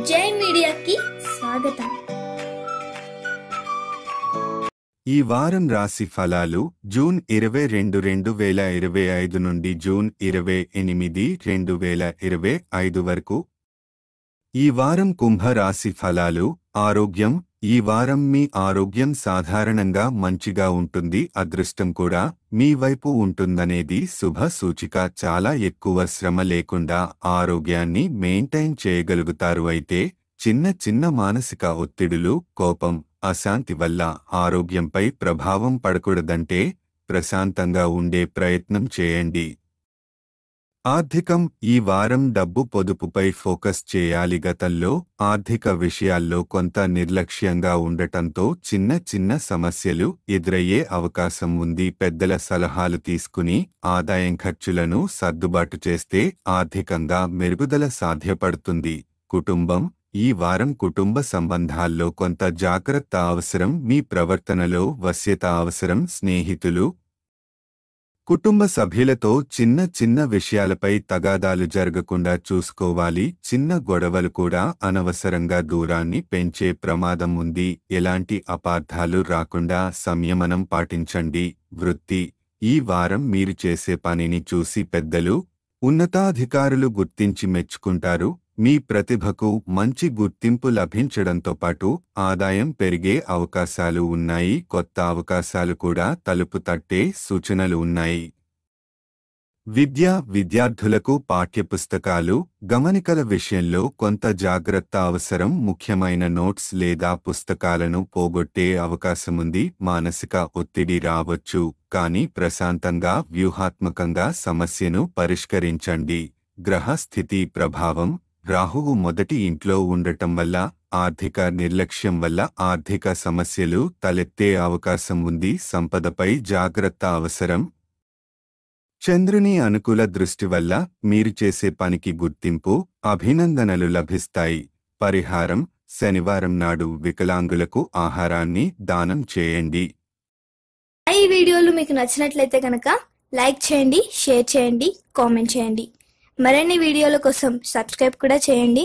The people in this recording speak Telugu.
జై మీడియాకి స్వాగతం। ఈ వారం రాశి ఫలాలు జూన్ 22, 2025 నుండి జూన్ 28, 2025 వరకు। ఈ వారం కుంభ రాశి ఫలాలు ఆరోగ్యం। ఈ వారం మీ ఆరోగ్యం సాధారణంగా మంచిగా ఉంటుంది, అదృష్టం కూడా మీ వైపు ఉంటుందనేది శుభ సూచిక। చాలా ఎక్కువ శ్రమ లేకుండా ఆరోగ్యాన్ని మెయింటైన్ చేయగలుగుతారు। అయితే చిన్న చిన్న మానసిక ఒత్తిడులు, కోపం, అశాంతి వల్ల ఆరోగ్యంపై ప్రభావం పడకూడదంటే ప్రశాంతంగా ఉండే ప్రయత్నం చేయండి। ఆర్థికం ఈ వారం డబ్బు పొదుపుపై ఫోకస్ చేయాలి। గతంలో ఆర్థిక విషయాల్లో కొంత నిర్లక్ష్యంగా ఉండటంతో చిన్న చిన్న సమస్యలు ఎదురయ్యే అవకాశం ఉంది। పెద్దల సలహాలు తీసుకుని ఆదాయం ఖర్చులను సర్దుబాటు చేస్తే ఆర్థికంగా మెరుగుదల సాధ్యపడుతుంది। కుటుంబం ఈ వారం కుటుంబ సంబంధాల్లో కొంత జాగ్రత్త అవసరం, మీ ప్రవర్తనలో వశ్యత అవసరం। స్నేహితులు కుటుంబ సభ్యులతో చిన్న చిన్న విషయాలపై తగాదాలు జరగకుండా చూసుకోవాలి। చిన్న గొడవలు కూడా అనవసరంగా దూరాన్ని పెంచే ప్రమాదం ఉంది। ఎలాంటి అపార్థాలు రాకుండా సంయమనం పాటించండి। వృత్తి ఈ వారం మీరు చేసే పనిని చూసి పెద్దలు, ఉన్నతాధికారులు గుర్తించి మెచ్చుకుంటారు। మీ ప్రతిభకు మంచి గుర్తింపు లభించడంతో పాటు ఆదాయం పెరిగే అవకాశాలు ఉన్నాయి। కొత్త అవకాశాలు కూడా తలుపు తట్టే సూచనలు ఉన్నాయి। విద్యార్థులకు పాఠ్యపుస్తకాలు, గమనికల విషయంలో కొంత జాగ్రత్త అవసరం। ముఖ్యమైన నోట్స్ లేదా పుస్తకాలను పోగొట్టే అవకాశముంది। మానసిక ఒత్తిడి రావచ్చు, కానీ ప్రశాంతంగా వ్యూహాత్మకంగా సమస్యను పరిష్కరించండి। గ్రహ స్థితి ప్రభావం రాహువు మొదటి ఇంట్లో ఉండటం వల్ల ఆర్థిక నిర్లక్ష్యం వల్ల ఆర్థిక సమస్యలు తలెత్తే అవకాశం ఉంది। సంపదపై జాగ్రత్త అవసరం। చంద్రుని అనుకూల దృష్టి వల్ల మీరు చేసే పనికి గుర్తింపు, అభినందనలు లభిస్తాయి। పరిహారం శనివారం నాడు వికలాంగులకు ఆహారాన్ని దానం చేయండి। ఈ వీడియోలు మీకు నచ్చినట్లయితే కనుక లైక్ చేయండి, షేర్ చేయండి, కామెంట్ చేయండి। మరిన్ని వీడియోల కోసం సబ్స్క్రైబ్ కూడా చేయండి।